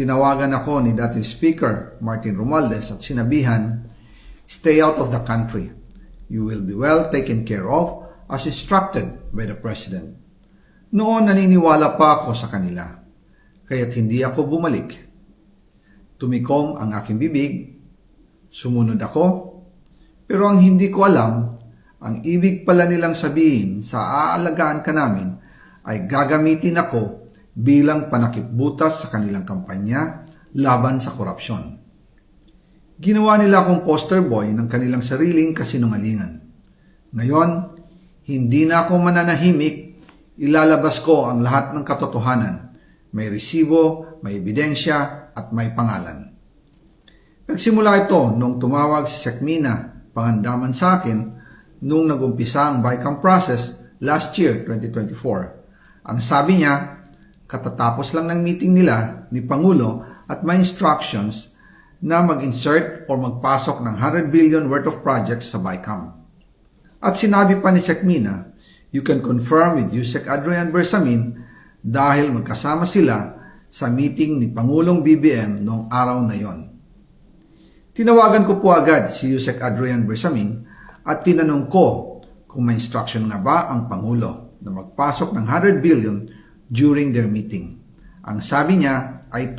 Tinawagan ako ni dating Speaker Martin Romualdez at sinabihan, "Stay out of the country. You will be well taken care of as instructed by the President." Noon naniniwala pa ako sa kanila, kaya't hindi ako bumalik. Tumikom ang aking bibig, sumunod ako, pero ang hindi ko alam, ang ibig pala nilang sabihin sa aalagaan ka namin ay gagamitin ako bilang panakipbutas sa kanilang kampanya laban sa korupsyon. Ginawa nila akong poster boy ng kanilang sariling kasinungalingan. Ngayon, hindi na ako mananahimik, ilalabas ko ang lahat ng katotohanan. May resibo, may ebidensya, at may pangalan. Nagsimula ito nung tumawag si Sekmina Pangandaman sa akin nung nag-umpisa ang BICAM process last year, 2024. Ang sabi niya, katatapos lang ng meeting nila ni Pangulo at may instructions na mag-insert o magpasok ng 100 billion worth of projects sa BICAM. At sinabi pa ni Sekmina, you can confirm with Yusek Adrian Bersamin dahil magkasama sila sa meeting ni Pangulong BBM noong araw na yon. Tinawagan ko po agad si Yusek Adrian Bersamin at tinanong ko kung may instruction nga ba ang Pangulo na magpasok ng 100 billion during their meeting. Ang sabi niya ay totoo.